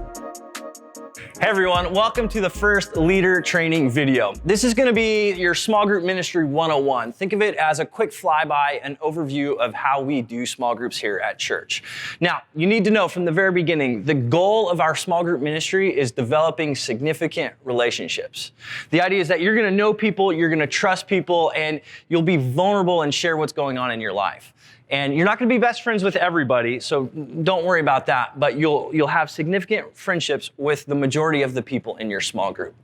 Hey everyone, welcome to the first leader training video. This is gonna be your small group ministry 101. Think of it as a quick flyby, an overview of how we do small groups here at church. Now, you need to know from the very beginning, the goal of our small group ministry is developing significant relationships. The idea is that you're gonna know people, you're gonna trust people, and you'll be vulnerable and share what's going on in your life. And you're not gonna be best friends with everybody, so don't worry about that, but you'll have significant friendships with the majority of the people in your small group.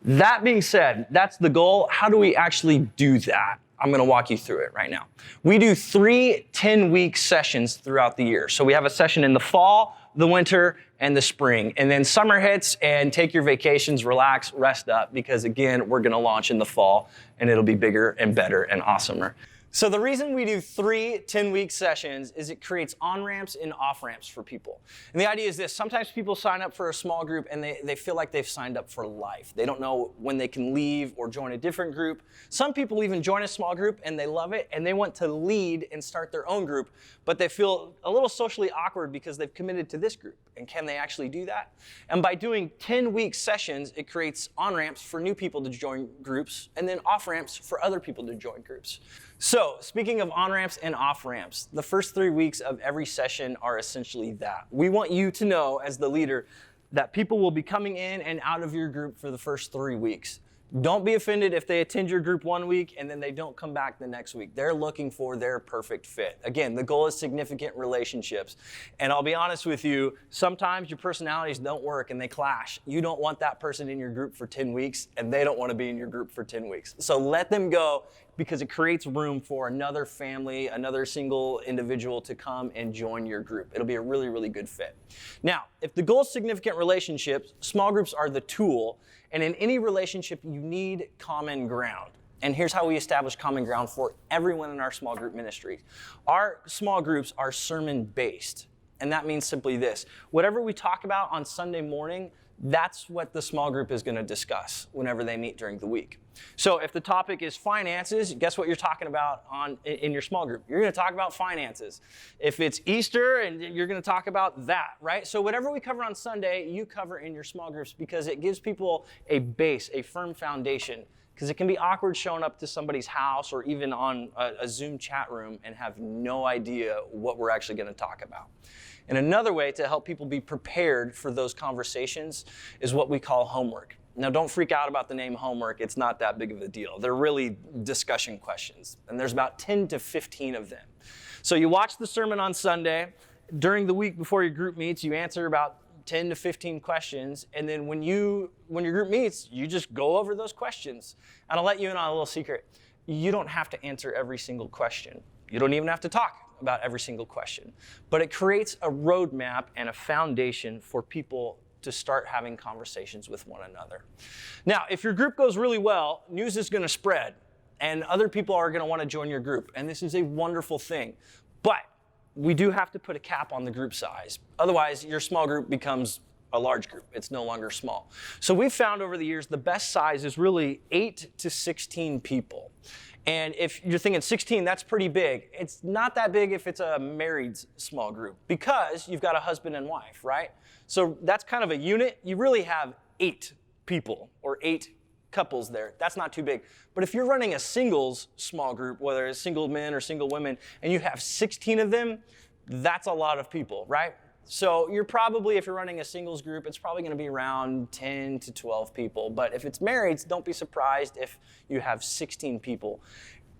That being said, that's the goal. How do we actually do that? I'm gonna walk you through it right now. We do 3 10-week sessions throughout the year. So we have a session in the fall, the winter, and the spring. And then summer hits and take your vacations, relax, rest up, because again, we're gonna launch in the fall and it'll be bigger and better and awesomer. So the reason we do 3 10-week sessions is it creates on-ramps and off-ramps for people. And the idea is this: sometimes people sign up for a small group and they feel like they've signed up for life. They don't know when they can leave or join a different group. Some people even join a small group and they love it and they want to lead and start their own group, but they feel a little socially awkward because they've committed to this group. And can they actually do that? And by doing 10-week sessions, it creates on-ramps for new people to join groups and then off-ramps for other people to join groups. So, speaking of on-ramps and off-ramps, the first 3 weeks of every session are essentially that. We want you to know, as the leader, that people will be coming in and out of your group for the first 3 weeks. Don't be offended if they attend your group 1 week and then they don't come back the next week. They're looking for their perfect fit. Again, the goal is significant relationships. And I'll be honest with you, sometimes your personalities don't work and they clash. You don't want that person in your group for 10 weeks and they don't want to be in your group for 10 weeks. So let them go, because it creates room for another family, another single individual to come and join your group. It'll be a really, really good fit. Now, if the goal is significant relationships, small groups are the tool. And in any relationship, you need common ground. And here's how we establish common ground for everyone in our small group ministry. Our small groups are sermon-based. And that means simply this: whatever we talk about on Sunday morning, that's what the small group is going to discuss whenever they meet during the week. So if the topic is finances, guess what you're talking about in your small group? You're going to talk about finances. If it's Easter, and you're going to talk about that, right? So whatever we cover on Sunday, you cover in your small groups, because it gives people a base, a firm foundation. Because it can be awkward showing up to somebody's house or even on a Zoom chat room and have no idea what we're actually going to talk about. And another way to help people be prepared for those conversations is what we call homework. Now, don't freak out about the name homework. It's not that big of a deal. They're really discussion questions, and there's about 10 to 15 of them. So you watch the sermon on Sunday. During the week before your group meets, you answer about 10 to 15 questions, and then when your group meets, you just go over those questions. And I'll let you in on a little secret. You don't have to answer every single question. You don't even have to talk about every single question. But it creates a roadmap and a foundation for people to start having conversations with one another. Now, if your group goes really well, news is going to spread, and other people are going to want to join your group, and this is a wonderful thing. But we do have to put a cap on the group size. Otherwise, your small group becomes a large group. It's no longer small. So we've found over the years the best size is really 8 to 16 people. And if you're thinking 16, that's pretty big. It's not that big if it's a married small group, because you've got a husband and wife, right? So that's kind of a unit. You really have 8 people or 8 couples there. That's not too big. But if you're running a singles small group, whether it's single men or single women, and you have 16 of them, that's a lot of people, right? So you're probably, if you're running a singles group, it's probably going to be around 10 to 12 people. But if it's married, don't be surprised if you have 16 people.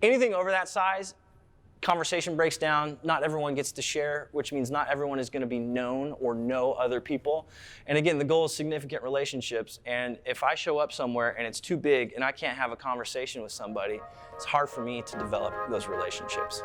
Anything over that size, conversation breaks down. Not everyone gets to share, which means not everyone is going to be known or know other people. And again, the goal is significant relationships. And if I show up somewhere and it's too big and I can't have a conversation with somebody, it's hard for me to develop those relationships.